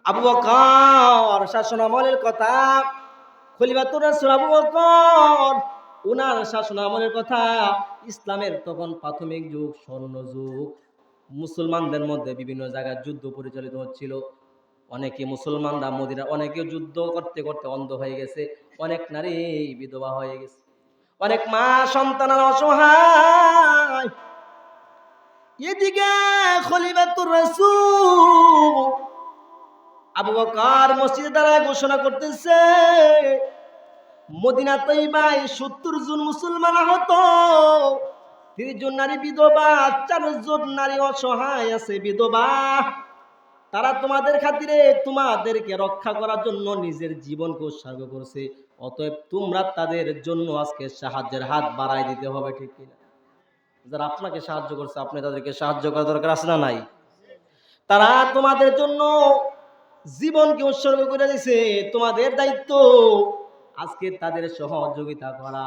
আবু বকর শাসনামলের কথা, খলিফাতুর রাসূল আবু বকর উনার শাসনামলের কথা। ইসলামের তখন প্রাথমিক যুগ, স্বর্ণ যুগ। মুসলমানদের মধ্যে বিভিন্ন জায়গায় যুদ্ধ পরিচালিত হচ্ছিল। অনেকে মুসলমানরা মদিনা, অনেকে যুদ্ধ করতে করতে অন্ধ হয়ে গেছে, অনেক নারী বিধবা হয়ে গেছে, অনেক মা সন্তানের অসহায়। এদিকে খলিফাতুর রাসূল আবু বকর মসজিদে দাঁড়ায় ঘোষণা করতেছে, মদিনা তৈবায় ৭০ জন মুসলমান আহত, ৩০ জন নারী বিধবা, ৪ জন নারী অসহায় আছে বিধবা। তারা তোমাদের খাতিরে, তোমাদেরকে রক্ষা করার জন্য নিজের জীবনকে উৎসর্গ করছে। অতএব তোমরা তাদের জন্য আজকে সাহায্যের হাত বাড়ায় দিতে হবে, ঠিক কিনা? যারা আপনাকে সাহায্য করছে, আপনি তাদেরকে সাহায্য করা দরকার আছে না নাই? তারা তোমাদের জন্য জীবনকে উৎসর্গ করে দিছে, তোমাদের দায়িত্ব আজকে তাদের সহযোগিতা করা।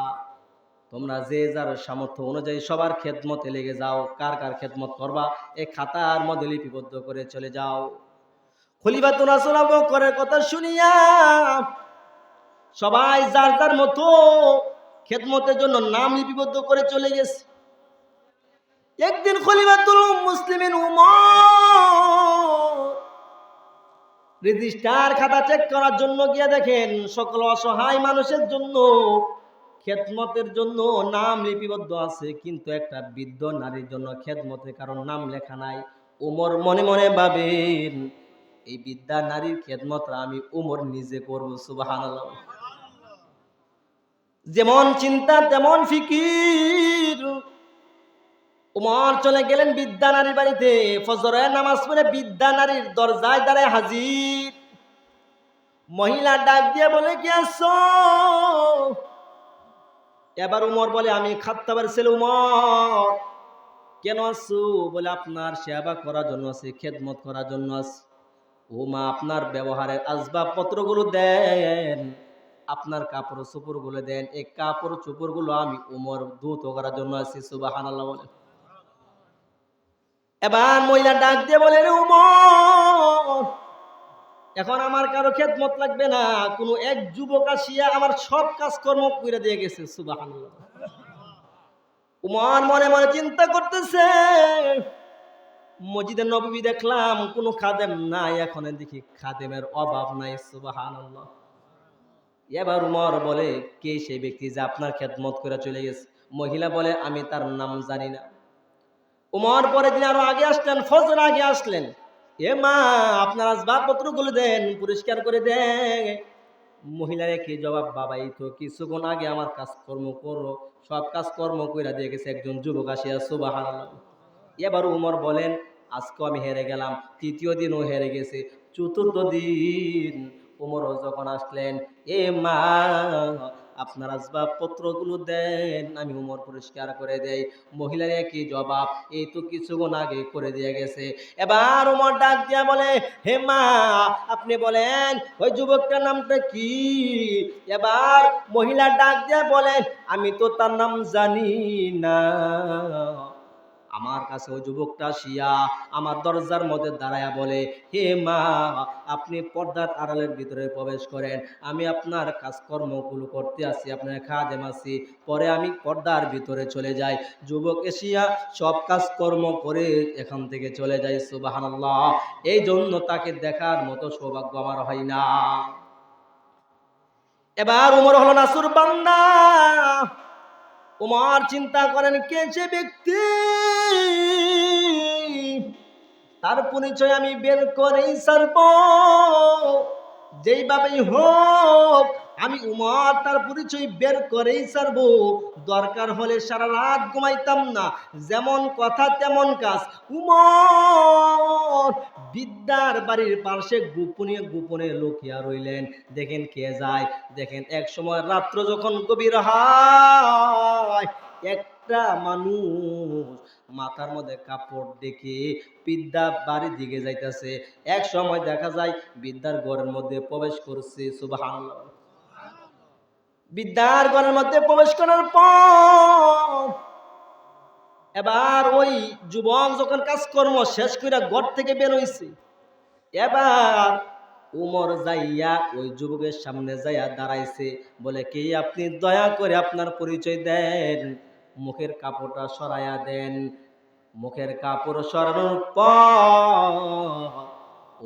তোমরা যে যার সামর্থ্য অনুযায়ী সবার খেদমতে লেগে যাও। কার কার খেদমত করবা এই খাতার মধ্যে লিপিবদ্ধ করে চলে যাও। খলিফাতুর রাসূল আবু বকরের কথা শুনিয়া সবাই যার যার মতো খেদমতের জন্য নাম লিপিবদ্ধ করে চলে গেছে। একদিন খলিফাতুল মুসলিমিন উমর রেজিস্টার খাতা চেক করার জন্য গিয়ে দেখেন সকল অসহায় মানুষের জন্য খেদমতের জন্য নাম লিপিবদ্ধ আছে, কিন্তু একটা বৃদ্ধ নারীর জন্য খেদমতের কারণ নাম লেখা নাই। উমর মনে মনে ভাবেন, এই বৃদ্ধা নারীর খেদমতটা আমি উমর নিজে করব। সুবহানাল্লাহ। যেমন চিন্তা তেমন ফিকির। উমর চলে গেলেন বৃদ্ধা নারীর বাড়িতে। ফজরের নামাজ পড়ে বৃদ্ধা নারীর দরজায় দাঁড়ায় হাজির। মহিলা ডাক দিয়ে বলে, কি আসছো? এবার উমর বলে, আমি খাত্তাবের ছেলে উমর। কেন আসছো? বলে, আপনার সেবা করার জন্য আছে, খেদমত করার জন্য আছে। ও মা, আপনার ব্যবহারের আসবাবপত্রগুলো দেন, আপনার কাপড় চোপড়গুলো দেন। এই কাপড় চোপড়গুলো আমি উমর ধৌত করার জন্য আছি। সুবহানাল্লাহ বলে। এবার মহিলা ডাক দিয়ে বলে, রে উমর, এখন আমার কারো খেদমত লাগবে না। কোনো এক যুবক আসিয়া আমার সব কাজকর্ম করে দিয়ে গেছে। সুবহানাল্লাহ। উমর মনে মনে চিন্তা করতেছে, মসজিদে নববী দেখলাম কোনো খাদেম নাই, এখন দেখি খাদেমের অভাব নাই। সুবহানাল্লাহ। এবার উমর বলে, কে সেই ব্যক্তি যে আপনার খেদমত করে চলে গেছে? মহিলা বলে, আমি তার নাম জানি না। উমর পরের দিন আরো আগে আসলেন, ফজর আগে আসলেন। এ মা, আপনার আসবাবপত্রগুলো দেন, পরিষ্কার করে দেন। মহিলার কি জবাব, বাবা এই তো কিছুক্ষণ আগে আমার কাজকর্ম করো, সব কাজকর্ম কইরা দিয়ে গেছে একজন যুবক আসিয়া। সুবহানাল্লাহ। এবার উমর বলেন, আজকে আমি হেরে গেলাম, তৃতীয় দিনও হেরে গেছে, চতুর্থ দিন উমরও যখন আসলেন, এ মা আপনার আসবাবপত্রগুলো দেন, আমি উমর পরিষ্কার করে দেই। মহিলার একই জবাব, এই তো কিছুক্ষণ আগে করে দিয়ে গেছে। এবার উমর ডাক দিয়া বলে, হে মা, আপনি বলেন ওই যুবকটার নামটা কি? এবার মহিলা ডাক দিয়া বলেন, আমি তো তার নাম জানি না। আমার কাছে ওই যুবকটা আসিয়া আমার দরজার মধ্যে দাঁড়ায়া বলে, হে মা, আপনি পর্দার আড়ালের ভিতরে প্রবেশ করেন, আমি আপনার কাজকর্মগুলো করতে আসি, আপনার খাদেম আছি, পরে আমি পর্দার ভিতরে চলে যাই। যুবক এসিয়া সব কাজকর্ম করে এখান থেকে চলে যায়। সুবহানাল্লাহ। এই জন্য তাকে দেখার মতো সৌভাগ্য আমার হয় না। এবার উমর হলো নাসুর বান্দা। উমর চিন্তা করেন, কে সে ব্যক্তি, তার পরিচয় আমি বের করেই ছাড়ব। যেইভাবেই হোক আমি উমর তার পরিচয় বের করেই ছাড়ব। দরকার হলে সারা রাত ঘুমাইতাম না, যেমন কথা তেমন কাজ। উমর বিদ্যার বাড়ির পাশে গোপনে গোপনে লুকিয়া রইলেন, দেখেন কে যায়। দেখেন এক সময় রাত্র যখন গভীর হয়, একটা মানুষ মাথার মধ্যে কাপড় দেখে বিদ্যা বাড়ির দিকে যাইতেছে। এক সময় দেখা যায় বিদ্যার ঘরের মধ্যে প্রবেশ করছে। সুবহানাল্লাহ। বিদ্যার ঘরের মধ্যে প্রবেশ করার পর এবার ওই যুবক যখন কাজকর্ম শেষ করে ঘর থেকে বের হইছে, এবার উমর যাইয়া ওই যুবকের সামনে যাইয়া দাঁড়াইছে, বলে কি আপনি দয়া করে আপনার পরিচয় দেন, মুখের কাপড়টা সরাইয়া দেন। মুখের কাপড় সরানোর পর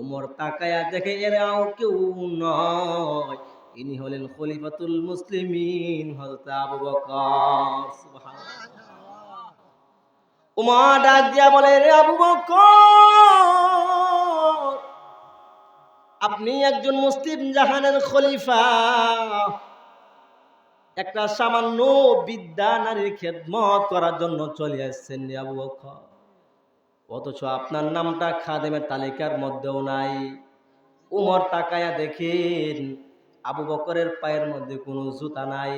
উমর তাকায়া দেখে এরাও কেউ নয়, ইনি হলেন খলিফাতুল মুসলিমিন হযরত আবু বকর। সুবহানাল্লাহ। উমর ডাক দিয়া বলে, রে আবু বকর, আপনি একজন মুসলিম জাহানের খলিফা, একটা সামান্য বিদ্যা নারীর খেদমত করার জন্য চলে আসছেন আবু বকর, অথচ আপনার নামটা খাদেমের তালিকার মধ্যেও নাই। উমর তাকায়া দেখেন আবু বকরের পায়ের মধ্যে কোনো জুতা নাই।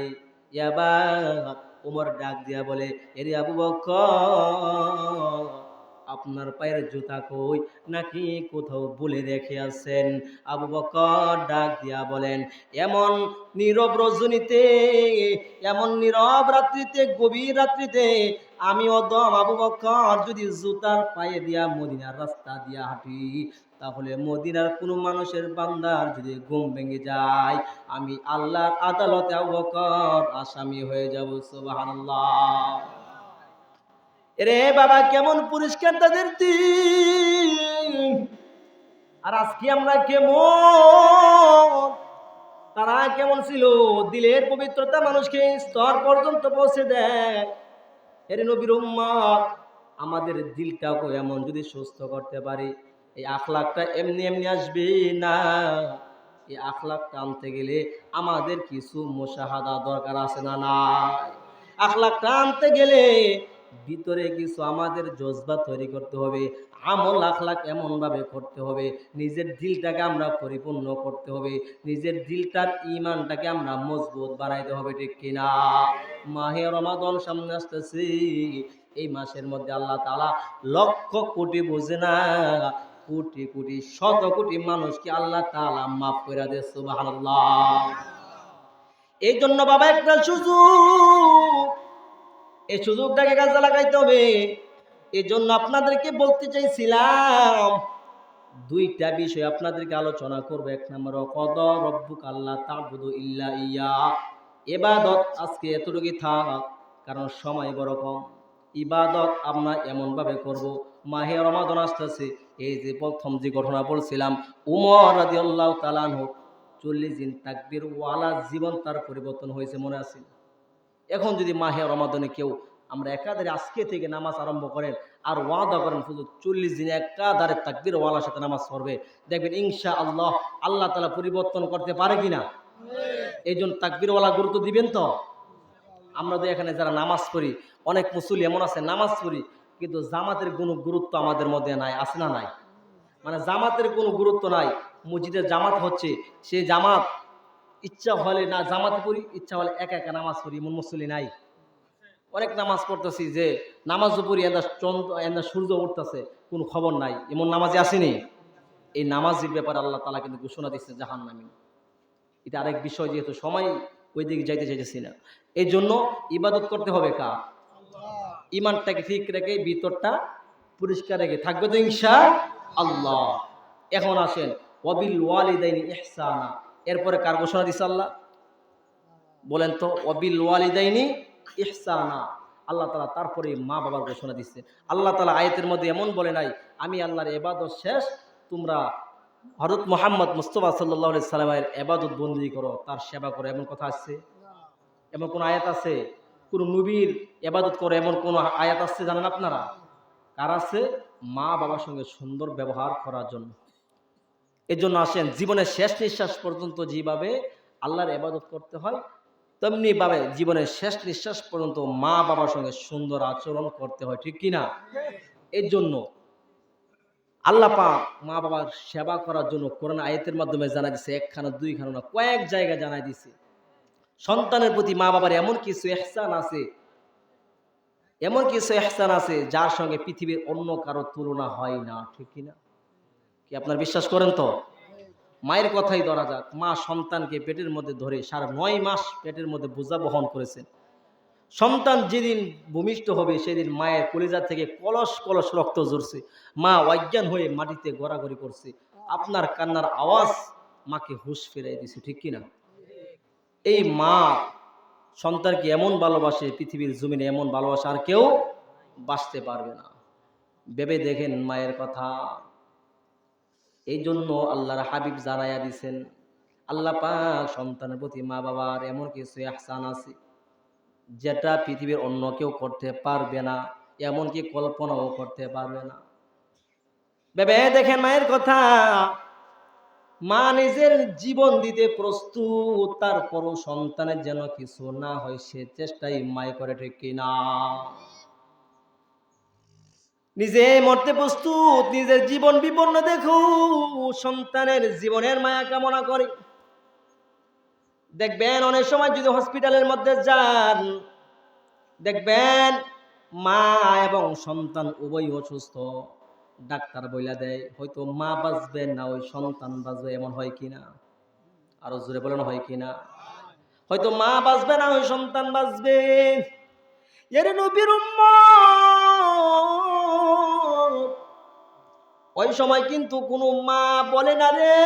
এবার উমর ডাক দিয়া বলে, এরে আবু বকর, আপনার পায়ের জুতা কই, নাকি কোথাও বলে রেখে আছেন? আবু বকর ডাক দিয়া বলেন, এমন নীরব রজনীতে, এমন নীরব রাত্রিতে, গভীর রাত্রিতে আমি অদম আবু বকর যদি জুতার পায়ে দিয়া মদিনার রাস্তা দিয়া হাঁটি, তাহলে মদিনার কোনো মানুষের বান্দার যদি ঘুম ভেঙে যায়, আমি আল্লাহর আদালতে আবু বকর আসামি হয়ে যাব। সুবহানাল্লাহ। এরে বাবা, কেমন পরিষ্কার তাদের দিন, আর আজকে আমরা কেমন। তারা কেমন ছিল, দিলের পবিত্রতা মানুষকে স্তর পর্যন্ত পৌঁছে দেয়। এর নবীর উম্মত, আমাদের দিলটাকে এমন যদি সুস্থ করতে পারি, এই আখলাকটা এমনি এমনি আসবে না। এই আখলাকটা আনতে গেলে আমাদের কিছু মুশাহাদা দরকার আছে না নাই? আখলাকটা আনতে গেলে ভিতরে কিছু আমাদের জজবা তৈরি করতে হবে, আমল আখলাক এমন ভাবে করতে হবে, নিজের দিলটাকে আমরা পরিপূর্ণ করতে হবে, নিজের দিলটার ঈমানটাকে আমরা মজবুত বানাইতে হবে, ঠিক কিনা? মাহে রমাদান সামনে আসতেছে, এই মাসের মধ্যে আল্লাহ তাআলা লক্ষ কোটি বোঝে না, কোটি কোটি শত কোটি মানুষকে আল্লাহ তাআলা মাফ করে দেয়। সুবহানাল্লাহ। এই জন্য বাবা, একটা সুযোগ, এই সুযোগটাকে কাজে লাগাইতে হবে। এই জন্য আপনাদেরকে বলতে চাইছিলাম, দুইটা বিষয় আপনাদেরকে আলোচনা করবো। এক নম্বর, কদা রব্বুকা আল্লা তা'বুদু ইল্লা ইয়া। ইবাদত আজকে এতটুকুই থাক, কারণ সময় বড় কম। ইবাদত আমরা এমন ভাবে করব, মাহে রমাদান আসতেছে, এই যে প্রথম যে ঘটনা বলছিলাম, উমর রাদিয়াল্লাহু তাআলা আনহু 40 দিন তাকবীর ওয়ালা জীবন তার পরিবর্তন হয়েছে, মনে আছে? এখন যদি মাহে রমাদানে কেউ আমরা একাধারে আজকে থেকে নামাজ আরম্ভ করেন আর ওয়াদা করেন শুধু 40 দিন একাধারে তাকবীর ওয়ালার সাথে নামাজ পড়বে, দেখবেন ইনশাআল্লাহ আল্লাহ তাআলা পরিবর্তন করতে পারে কিনা। এই জন্য তাকবীর ওয়ালা গুরুত্ব দিবেন তো। আমরা তো এখানে যারা নামাজ পড়ি, অনেক মুসল্লি এমন আছে নামাজ পড়ি, কিন্তু জামাতের কোনো গুরুত্ব আমাদের মধ্যে নাই, আছে না নাই? মানে জামাতের কোনো গুরুত্ব নাই। মসজিদের জামাত হচ্ছে, সেই জামাত ইচ্ছা হলে না জামাতে পড়ি, ইচ্ছা হলে একা একা নামাজ পড়ি, এমন মুসল্লি নাই? অনেক নামাজ পড়তেছি যে নামাজও পড়ি, চন্দ্র সূর্য উঠতেছে, কোনো খবর নাই, এমন নামাজে আসেনি। এই নামাজের ব্যাপারে আল্লাহ তাআলা কিন্তু ঘোষণা দিচ্ছে জাহান্নামী। এটা আরেক বিষয়, যেহেতু সময় ওই দিকে যাইতে চাইতেছি না। এই জন্য ইবাদত করতে হবে কার? ইমানটাকে ঠিক রেখে, ভিতরটা পরিষ্কার রেখে থাকবে তো ইনশাআল্লাহ। এখন আসেন, ওয়াবিল ওয়ালিদাইনি ইহসানা, এরপরে কার ঘোষণা দিচ্ছে আল্লাহ বলেন তো? ওয়াবিল ওয়ালিদাইনি ইহসানা, আল্লাহ তাআলা তারপরে মা বাবার ঘোষণা দিচ্ছে। আল্লাহ তাআলা আয়াতের মধ্যে এমন বলে নাই, আমি আল্লাহর ইবাদত শেষ, তোমরা হযরত মুহাম্মদ মুস্তাফা সাল্লাল্লাহু আলাইহি সাল্লামের ইবাদত বন্দেগী করো, তার সেবা করো, এমন কথা আছে? এমন কোন আয়াত আছে? কোন নবীর ইবাদত করো এমন কোন আয়াত আছে জানেন আপনারা? কার আছে? মা বাবার সঙ্গে সুন্দর ব্যবহার করার জন্য। এই জন্য আসেন, জীবনের শেষ নিঃশ্বাস পর্যন্ত যেভাবে আল্লাহর ইবাদত করতে হয়, তেমনি ভাবে জীবনের শেষ নিঃশ্বাস পর্যন্ত মা বাবার সঙ্গে সুন্দর আচরণ করতে হয়, ঠিক কিনা? এর জন্য আল্লাহ পাক মা বাবার সেবা করার জন্য কোরআন আয়াতের মাধ্যমে জানাই দিচ্ছে, একখানা দুইখানা না, কয়েক জায়গায় জানাই দিচ্ছে। সন্তানের প্রতি মা বাবার এমন কিছু ইহসান আছে, এমন কিছু ইহসান আছে যার সঙ্গে পৃথিবীর অন্য কারো তুলনা হয় না, ঠিক কিনা? কি আপনার বিশ্বাস করেন তো? মায়ের কথাই ধরা যাক, মা সন্তানকে পেটের মধ্যে ধরে 9.5 মাস পেটের মধ্যে বোঝা বহন করেছেন। সন্তান যেদিন ভূমিষ্ঠ হবে সেদিন মায়ের কলিজা থেকে কলস কলস রক্ত ঝরছে, মা অজ্ঞান হয়ে মাটিতে গড়াগড়ি করছে, আপনার কান্নার আওয়াজ মাকে হুঁশ ফিরাই দিছে, ঠিক কিনা? এই মা সন্তানকে এমন ভালোবাসে, পৃথিবীর জমিনে এমন ভালোবাসা আর কেউ বাঁচতে পারবে না। ভেবে দেখেন মায়ের কথা। এই জন্য আল্লাহর হাবিব জানাইয়া দিছেন, আল্লাহ পাক সন্তানের প্রতি মা বাবার এমন কিছু ইহসান আছে যেটা পৃথিবীর অন্য কেউ করতে পারবে না, এমনকি কল্পনাও করতে পারবে না। ভেবে দেখেন মায়ের কথা। মা নিজের জীবন দিতে প্রস্তুত, তারপরও সন্তানের যেন কিছু না হয় সে চেষ্টাই মায় করে, ঠিক কিনা? নিজে মরতে প্রস্তুত, নিজের জীবন বিপন্ন দেখো, সন্তানের জীবনের মায়া কামনা করে। দেখবেন অনেক সময় যদি হসপিটালের মধ্যে যান, দেখবেন মা এবং সন্তান উভয় অসুস্থ, ডাক্তার বইলা দেয় হয়তো মা বাঁচবে না ওই সন্তান বাঁচবে, এমন হয় কিনা? আরো জোরে বলেন, হয় কিনা? হয়তো মা বাঁচবে না ওই সন্তান বাঁচবে। এর নবীর উম্মত ওই সময় কিন্তু কোনো মা বলে না রে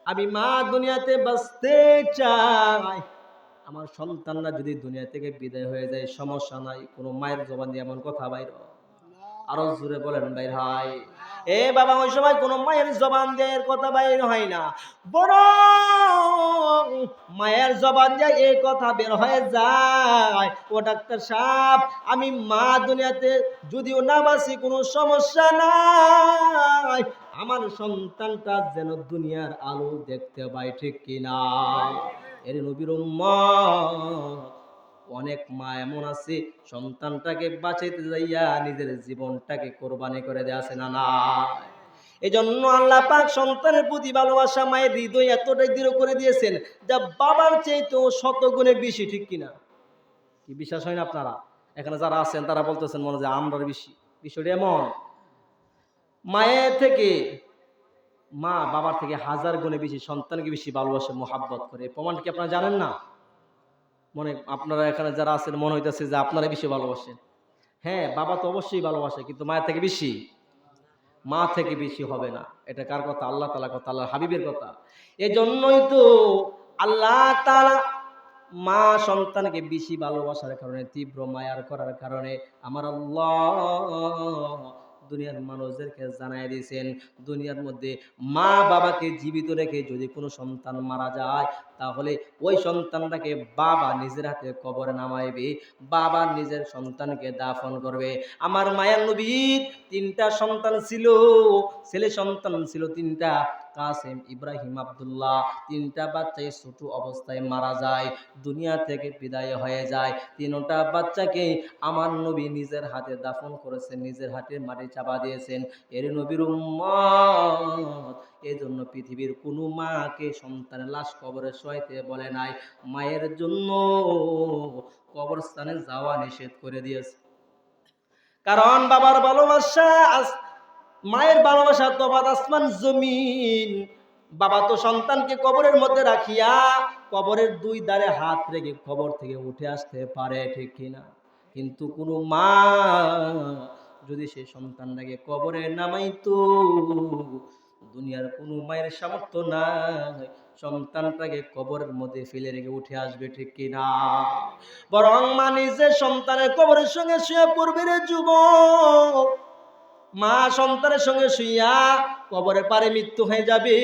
আমি মা দুনিয়াতে বাঁচতে চাই, আমার সন্তানরা যদি দুনিয়া থেকে বিদায় হয়ে যায় সমস্যা নাই। কোনো মায়ের জবান দিয়ে এমন কথা বাইর হয়? আরো জোরে বলেন বাইর হয়? এ বাবা, ওই সময় কোনো মায়ের জবান দিয়ে এর কথা বাইর হয় না, বরং মায়ের জবান দিয়ে এই কথা বের হয়ে যায়, ও ডাক্তার সাহেব আমি মা দুনিয়াতে যদিও না বাঁচি কোনো সমস্যা নাই, আমার সন্তানটা যেন দুনিয়ার আলো দেখতে পায়, ঠিক কিনা? এর নবীর উম্মত অনেক মা এমন আছে সন্তানটাকে বাঁচাইতে যাইয়া নিজের জীবনটাকে কোরবানি করে দেয়া আছে না নাই? এই জন্য আল্লাহ পাক সন্তানের প্রতি ভালোবাসা মায়ের হৃদয় এতটাই দৃঢ় করে দিয়েছেন যা বাবার চাইতেও শতগুণে বেশি, ঠিক কিনা? কি বিশ্বাস হয় না আপনারা? এখানে যারা আছেন তারা বলতেছেন মনে হয় আমরা বেশি। বিষয়টা এমন, মায়ের থেকে মা বাবার থেকে হাজার গুণে বেশি সন্তানকে বেশি ভালোবাসে, মোহাব্বত করে। প্রমাণ কি আপনারা জানেন না? মনে আপনারা এখানে যারা আছেন মনে হইতেছে যে আপনারা বেশি ভালোবাসেন। হ্যাঁ, বাবা তো অবশ্যই ভালোবাসে, কিন্তু মায়ের থেকে বেশি? মা থেকে বেশি হবে না। এটা কার কথা? আল্লাহ তাআলার কথা, আল্লাহর হাবিবের কথা। এজন্যই তো আল্লাহ তাআলা মা সন্তানকে বেশি ভালোবাসার কারণে, তীব্র মায়ার করার কারণে আমার আল্লাহ দুনিয়ার মানুষদেরকে জানাই দিয়েছেন, দুনিয়ার মধ্যে মা বাবাকে জীবিত রেখে যদি কোনো সন্তান মারা যায় তাহলে ওই সন্তানটাকে বাবা নিজের হাতে কবরে নামাইবে, বাবা নিজের সন্তানকে দাফন করবে। আমার মায়ার নবীর 3টা সন্তান ছিল, ছেলে সন্তান ছিল 3টা, কাসেম, ইব্রাহিম, আব্দুল্লাহ। 3টা বাচ্চাই ছোট অবস্থায় মারা যায়, দুনিয়া থেকে বিদায় হয়ে যায়। 3টা বাচ্চাকে আমার নবী নিজের হাতে দাফন করেছেন, নিজের হাতে মাটি চাপা দিয়েছেন। এর নবীর উম্মত এই জন্য পৃথিবীর কোনো মাকে সন্তানের লাশ কবরে শোয়াইতে বলে নাই, মায়ের জন্য কবরস্থানে যাওয়া নিষেধ করে দিয়েছে। কারণ বাবার ভালোবাসা, মায়ের ভালোবাসা তো বাদ আসমান জমিন। বাবা তো সন্তানকে কবরের মধ্যে রাখিয়া কবরের 2 ধারে হাত রেখে কবর থেকে উঠে আসতে পারে, ঠিক কিনা? কিন্তু কোনো মা যদি সেই সন্তানটাকে কবরে নামাইতো, দুনিয়ার কোনো মায়ের সামর্থ্য নাই সন্তানটাকে কবরের মধ্যে ফেলে রেখে উঠে আসবে, ঠিক কিনা? বরং মা নিজের সন্তানের কবরের সঙ্গে শুয়ে পড়বে রে যুবক। মা সন্তানের সঙ্গে শুইয়া কবরের পারে মৃত্যু হয়ে যাবে।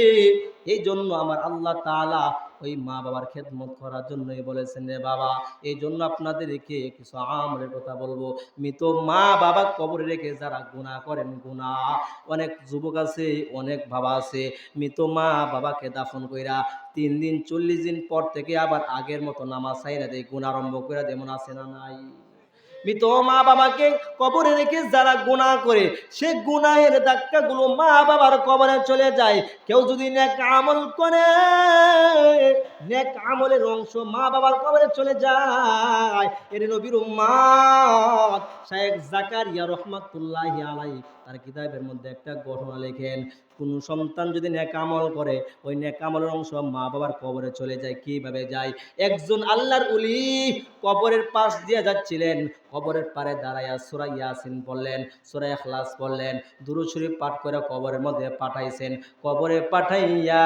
এই জন্য আমার আল্লাহ তাআলা ওই মা বাবার খেদমত করার জন্যই বলেছেন রে বাবা। এই জন্য আপনাদেরকে কিছু আমলের কথা বলবো। মৃত মা বাবা কবরে রেখে যারা গুনাহ করেন, গুনাহ, অনেক যুবক আছে, অনেক বাবা আছে মৃত মা বাবাকে দাফন কইরা 3 দিন 40 দিন পর থেকে আবার আগের মতো নামাজ ছাইরা দেয়, গুনাহ আরম্ভ করে দেয়, এমন আছে না নাই? মৃত মা বাবাকে কবরে রেখে যারা গুনাহ করে সে গুনাহের ধাক্কাগুলো মা বাবার কবরে চলে যায়। কেউ যদি নেক আমল করে, নেক আমলের অংশ মা বাবার কবরে চলে যায়। এর নবীর উম্মত শায়েখ জাকারিয়া রাহমাতুল্লাহি আলাইহি তার কিতাবের মধ্যে একটা ঘটনা লেখেন, কোন সন্তান যদি নেক আমল করে, ওই নেক আমলের অংশ মা বাবার কবরে চলে যায়। কিভাবে যায়? একজন আল্লাহর ওলি কবরের পাশ দিয়ে যাচ্ছিলেন, কবরের পারে দাঁড়াইয়া সূরা ইয়াসিন পড়লেন, সূরা ইখলাস পড়লেন, দুরূদ শরীফ পাঠ করে কবরের মধ্যে পাঠাইছেন। কবরে পাঠাইয়া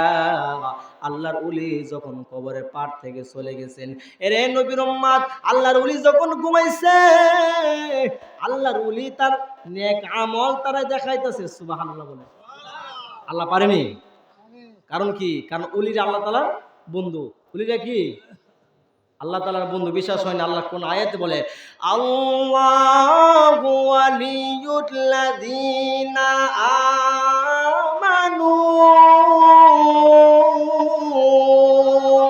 আল্লাহর ওলি যখন কবরের পার থেকে চলে গেছেন, এরে নবীর উম্মত, আল্লাহর ওলি যখন ঘুমাইছে, আল্লাহর ওলি তার নেক আমল তারা দেখাইতেছে। সুবহানাল্লাহ বলে। আল্লাহ পারেনি? কারণ কি? কারণ ওলিরা আল্লাহ তাআলার বন্ধু। ওলিরা কি? আল্লাহ তাআলার বন্ধু। বিশ্বাস হয় না? আল্লাহ কোন আয়াতে বলে, আল্লাহু ওয়ালিয়ুল্লাযী